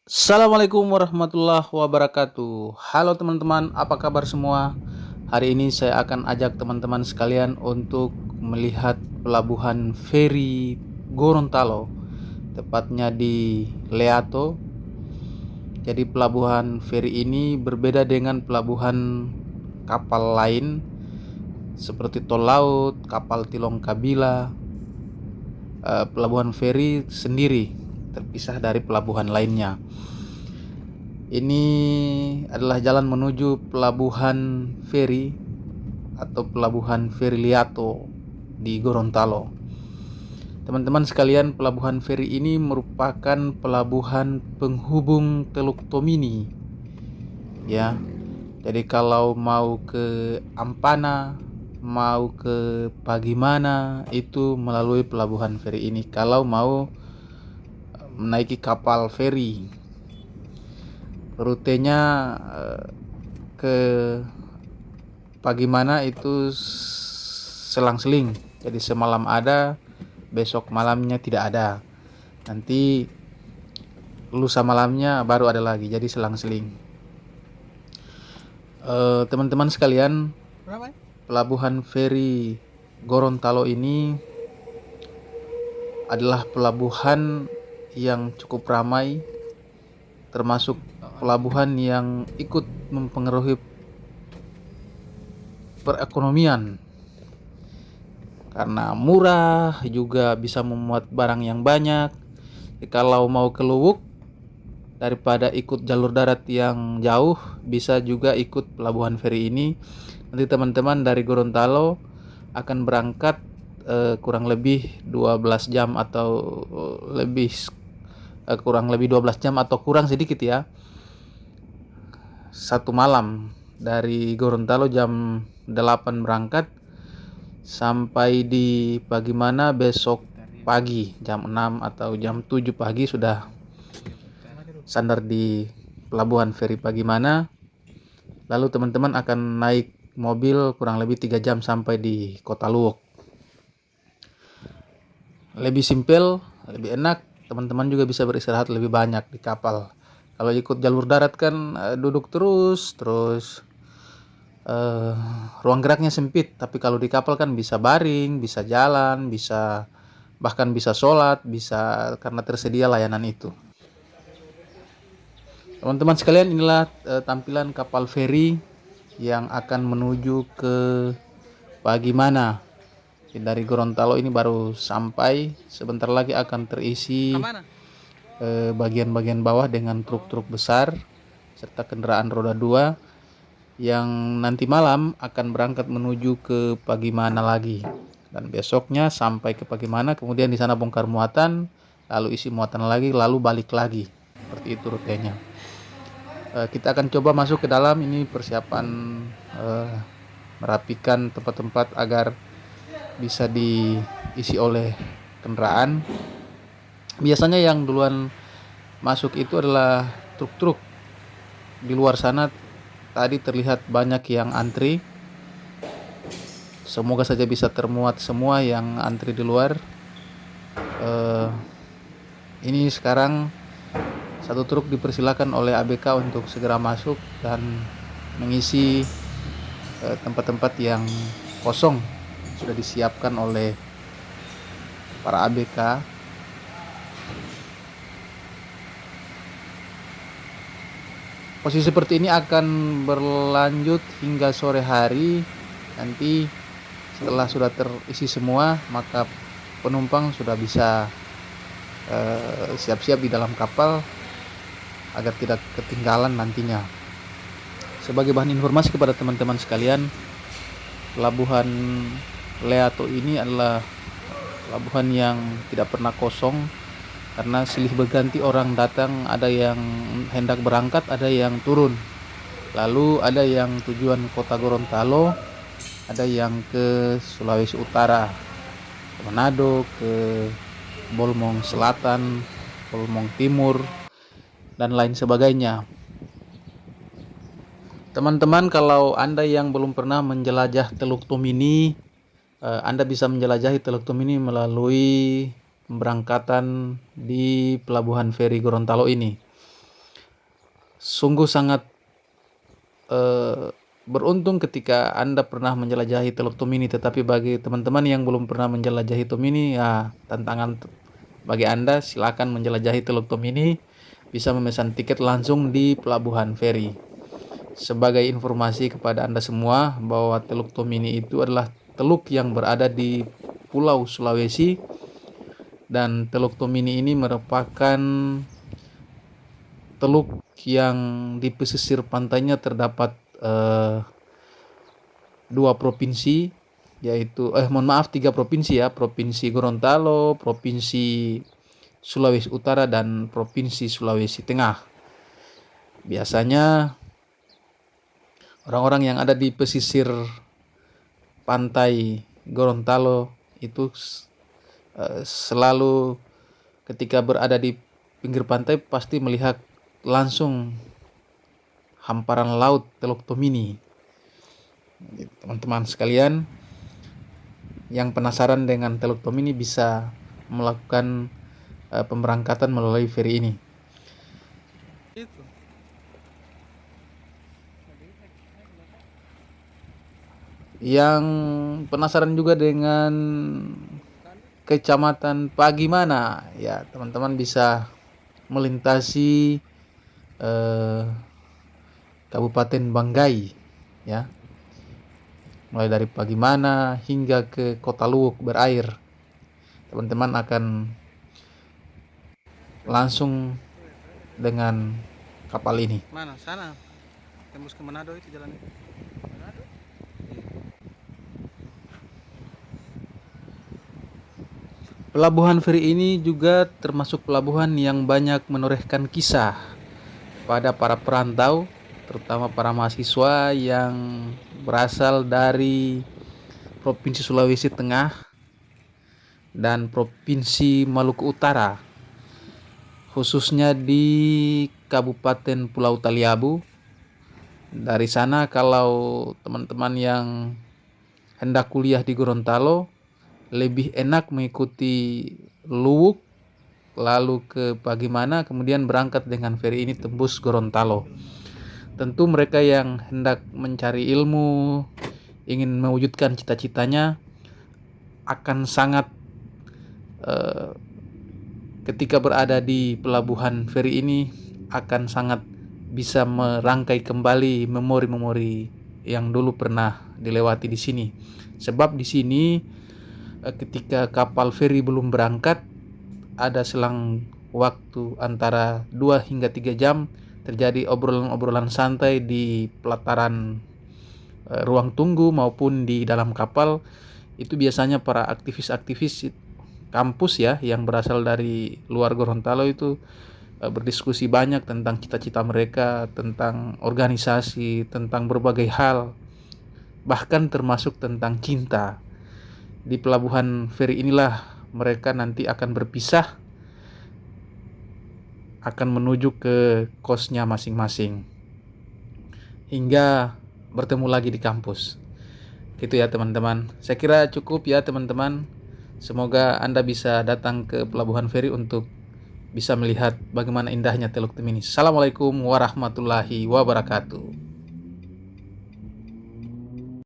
Assalamualaikum warahmatullahi wabarakatuh. Halo teman-teman, apa kabar semua? Hari ini saya akan ajak teman-teman sekalian untuk melihat pelabuhan feri Gorontalo, tepatnya di Leato. Jadi pelabuhan feri ini berbeda dengan pelabuhan kapal lain seperti tol laut, kapal Tilong Kabila. Pelabuhan feri sendiri terpisah dari pelabuhan lainnya. Ini adalah jalan menuju pelabuhan feri atau pelabuhan feri Liato di Gorontalo. Teman-teman sekalian, pelabuhan feri ini merupakan pelabuhan penghubung Teluk Tomini. Ya. Jadi kalau mau ke Ampana, mau ke Pagimana itu melalui pelabuhan feri ini. Kalau mau menaiki kapal feri, rutenya ke Pagimana itu selang-seling. Jadi semalam ada, besok malamnya tidak ada. Nanti lusa malamnya baru ada lagi. Jadi selang-seling. Teman-teman sekalian, pelabuhan feri Gorontalo ini adalah pelabuhan yang cukup ramai, termasuk pelabuhan yang ikut mempengaruhi perekonomian karena murah, juga bisa memuat barang yang banyak. Kalau mau ke Luwuk, daripada ikut jalur darat yang jauh, bisa juga ikut pelabuhan feri ini. Nanti teman-teman dari Gorontalo akan berangkat kurang lebih 12 jam atau lebih kurang lebih 12 jam atau kurang sedikit ya. Satu malam dari Gorontalo jam 8 berangkat sampai di Pagimana besok pagi jam 6 atau jam 7 pagi sudah sandar di pelabuhan feri Pagimana. Lalu teman-teman akan naik mobil kurang lebih 3 jam sampai di Kota Luwuk. Lebih simpel, lebih enak, teman-teman juga bisa beristirahat lebih banyak di kapal. Kalau ikut jalur darat kan duduk terus ruang geraknya sempit. Tapi kalau di kapal kan bisa baring, bisa jalan, bisa bahkan bisa sholat, bisa karena tersedia layanan itu. Teman-teman sekalian, inilah tampilan kapal feri yang akan menuju ke Pagimana. Dari Gorontalo ini baru sampai, sebentar lagi akan terisi bagian-bagian bawah dengan truk-truk besar serta kendaraan roda 2 yang nanti malam akan berangkat menuju ke Pagimana lagi. Dan besoknya sampai ke Pagimana, kemudian di sana bongkar muatan, lalu isi muatan lagi, lalu balik lagi. Seperti itu rutenya. Kita akan coba masuk ke dalam. Ini persiapan merapikan tempat-tempat agar bisa diisi oleh kendaraan. Biasanya yang duluan masuk itu adalah truk-truk. Di luar sana tadi terlihat banyak yang antri. Semoga saja bisa termuat semua yang antri di luar. Ini sekarang satu truk dipersilakan oleh ABK untuk segera masuk dan mengisi tempat-tempat yang kosong sudah disiapkan oleh para ABK. Posisi seperti ini akan berlanjut hingga sore hari. Nanti setelah sudah terisi semua, maka penumpang sudah bisa siap-siap di dalam kapal agar tidak ketinggalan nantinya. Sebagai bahan informasi kepada teman-teman sekalian, pelabuhan Leato ini adalah pelabuhan yang tidak pernah kosong karena silih berganti orang datang, ada yang hendak berangkat, ada yang turun. Lalu ada yang tujuan kota Gorontalo, ada yang ke Sulawesi Utara, ke Manado, ke Bolmong Selatan, Bolmong Timur, dan lain sebagainya. Teman-teman, kalau Anda yang belum pernah menjelajah Teluk Tomini, Anda bisa menjelajahi Teluk Tomini melalui pemberangkatan di pelabuhan feri Gorontalo ini. Sungguh sangat eh, beruntung ketika Anda pernah menjelajahi Teluk Tomini, tetapi bagi teman-teman yang belum pernah menjelajahi Tomini, ya tantangan bagi Anda, silakan menjelajahi Teluk Tomini, bisa memesan tiket langsung di Pelabuhan Feri. Sebagai informasi kepada Anda semua bahwa Teluk Tomini itu adalah teluk yang berada di Pulau Sulawesi, dan Teluk Tomini ini merupakan teluk yang di pesisir pantainya terdapat dua provinsi, yaitu mohon maaf, tiga provinsi ya, Provinsi Gorontalo, Provinsi Sulawesi Utara, dan Provinsi Sulawesi Tengah. Biasanya orang-orang yang ada di pesisir pantai Gorontalo itu selalu ketika berada di pinggir pantai pasti melihat langsung hamparan laut Teluk Tomini. Teman-teman sekalian yang penasaran dengan Teluk Tomini bisa melakukan pemberangkatan melalui feri ini. Yang penasaran juga dengan Kecamatan Pagimana, ya teman-teman bisa melintasi Kabupaten Banggai, ya, mulai dari Pagimana hingga ke Kota Luwuk berair. Teman-teman akan langsung dengan kapal ini. Mana? Sana. Tembus ke Manado itu jalannya. Pelabuhan feri ini juga termasuk pelabuhan yang banyak menorehkan kisah pada para perantau, terutama para mahasiswa yang berasal dari Provinsi Sulawesi Tengah dan Provinsi Maluku Utara, khususnya di Kabupaten Pulau Taliabu. Dari sana kalau teman-teman yang hendak kuliah di Gorontalo, lebih enak mengikuti Luwuk lalu ke Pagimana, kemudian berangkat dengan feri ini tembus Gorontalo. Tentu mereka yang hendak mencari ilmu, ingin mewujudkan cita-citanya, akan sangat ketika berada di pelabuhan feri ini akan sangat bisa merangkai kembali memori-memori yang dulu pernah dilewati di sini. Sebab di sini ketika kapal feri belum berangkat, ada selang waktu antara 2 hingga 3 jam terjadi obrolan-obrolan santai di pelataran ruang tunggu maupun di dalam kapal. Itu biasanya para aktivis-aktivis kampus ya yang berasal dari luar Gorontalo itu berdiskusi banyak tentang cita-cita mereka, tentang organisasi, tentang berbagai hal, bahkan termasuk tentang cinta. Di pelabuhan feri inilah mereka nanti akan berpisah, akan menuju ke kosnya masing-masing, hingga bertemu lagi di kampus. Gitu ya teman-teman. Saya kira cukup ya teman-teman. Semoga Anda bisa datang ke pelabuhan feri untuk bisa melihat bagaimana indahnya Teluk Tomini. Assalamualaikum warahmatullahi wabarakatuh.